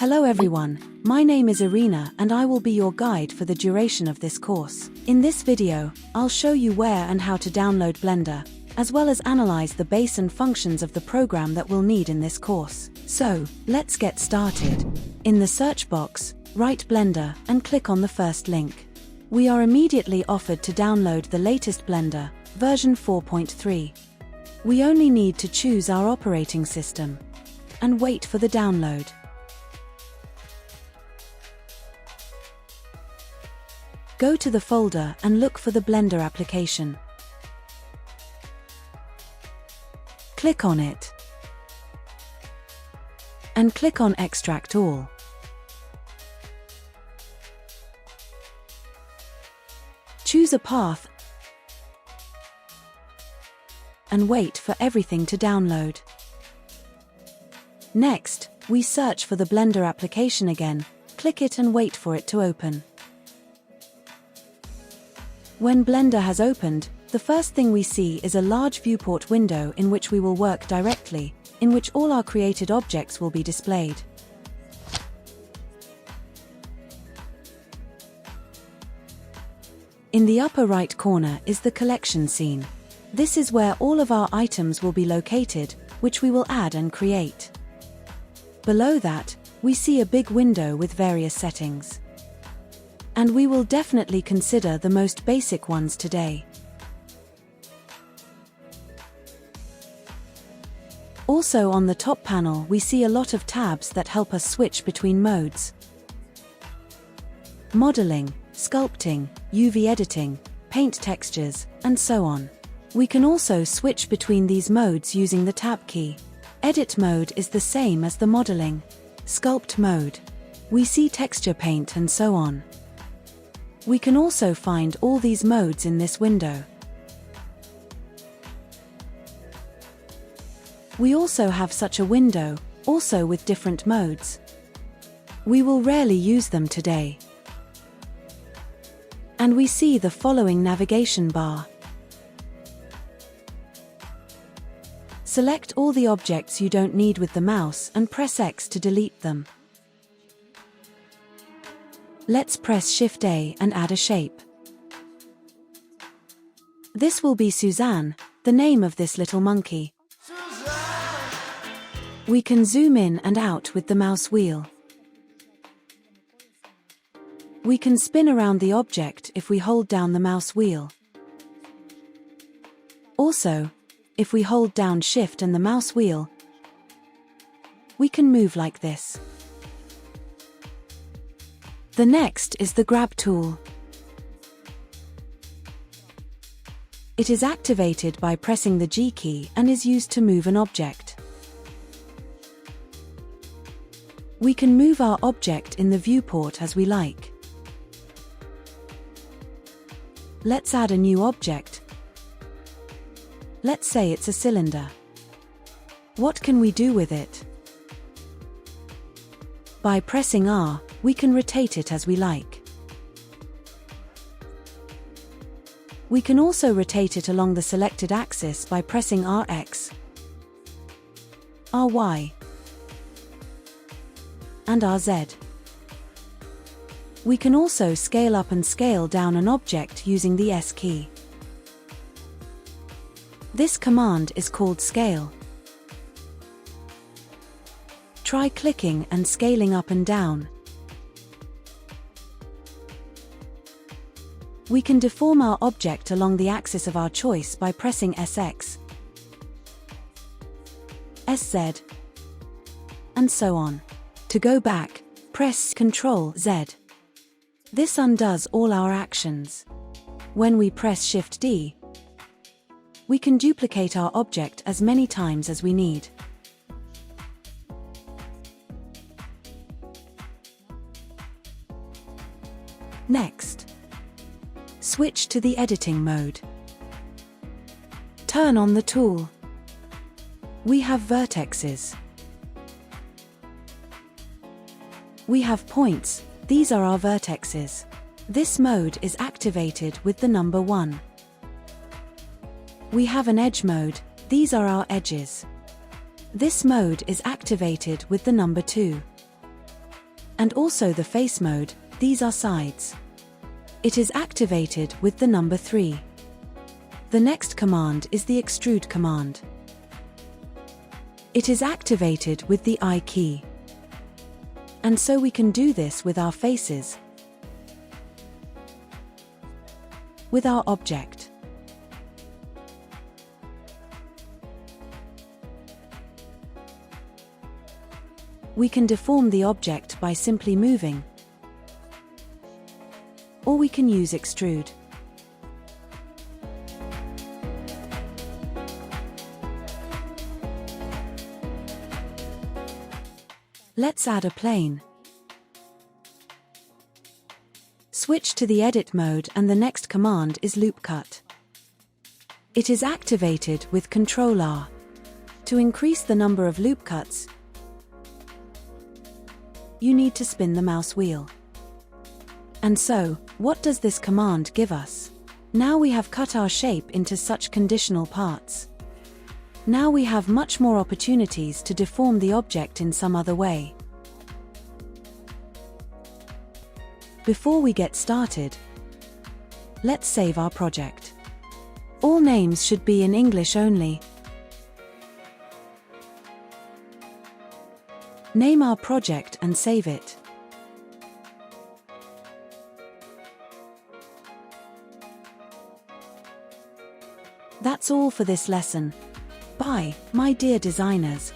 Hello everyone, my name is Irina and I will be your guide for the duration of this course. In this video, I'll show you where and how to download Blender, as well as analyze the base and functions of the program that we'll need in this course. So, let's get started. In the search box, write Blender and click on the first link. We are immediately offered to download the latest Blender, version 4.3. We only need to choose our operating system and wait for the download. Go to the folder and look for the Blender application. Click on it and click on Extract All. Choose a path and wait for everything to download. Next, we search for the Blender application again, click it and wait for it to open. When Blender has opened, the first thing we see is a large viewport window in which we will work directly, in which all our created objects will be displayed. In the upper right corner is the collection scene. This is where all of our items will be located, which we will add and create. Below that, we see a big window with various settings. And we will definitely consider the most basic ones today. Also on the top panel we see a lot of tabs that help us switch between modes. Modeling, sculpting, UV editing, paint textures, and so on. We can also switch between these modes using the tab key. Edit mode is the same as the modeling. Sculpt mode. We see texture paint and so on. We can also find all these modes in this window. We also have such a window, also with different modes. We will rarely use them today. And we see the following navigation bar. Select all the objects you don't need with the mouse and press X to delete them. Let's press Shift A and add a shape. This will be Suzanne, the name of this little monkey. We can zoom in and out with the mouse wheel. We can spin around the object if we hold down the mouse wheel. Also, if we hold down Shift and the mouse wheel, we can move like this. The next is the grab tool. It is activated by pressing the G key and is used to move an object. We can move our object in the viewport as we like. Let's add a new object. Let's say it's a cylinder. What can we do with it? By pressing R, we can rotate it as we like. We can also rotate it along the selected axis by pressing RX, RY, and RZ. We can also scale up and scale down an object using the S key. This command is called scale. Try clicking and scaling up and down. We can deform our object along the axis of our choice by pressing SX, SZ, and so on. To go back, press Ctrl Z. This undoes all our actions. When we press Shift D, we can duplicate our object as many times as we need. Next, switch to the editing mode. Turn on the tool. We have vertexes. We have points, these are our vertexes. This mode is activated with the number 1. We have an edge mode, these are our edges. This mode is activated with the number 2. And also the face mode, these are sides. It is activated with the number 3. The next command is the extrude command. It is activated with the I key. And so we can do this with our faces, with our object. We can deform the object by simply moving, or we can use extrude. Let's add a plane. Switch to the edit mode and the next command is loop cut. It is activated with Ctrl R. To increase the number of loop cuts, you need to spin the mouse wheel. And so, what does this command give us? Now we have cut our shape into such conditional parts. Now we have much more opportunities to deform the object in some other way. Before we get started, let's save our project. All names should be in English only. Name our project and save it. That's all for this lesson. Bye, my dear designers.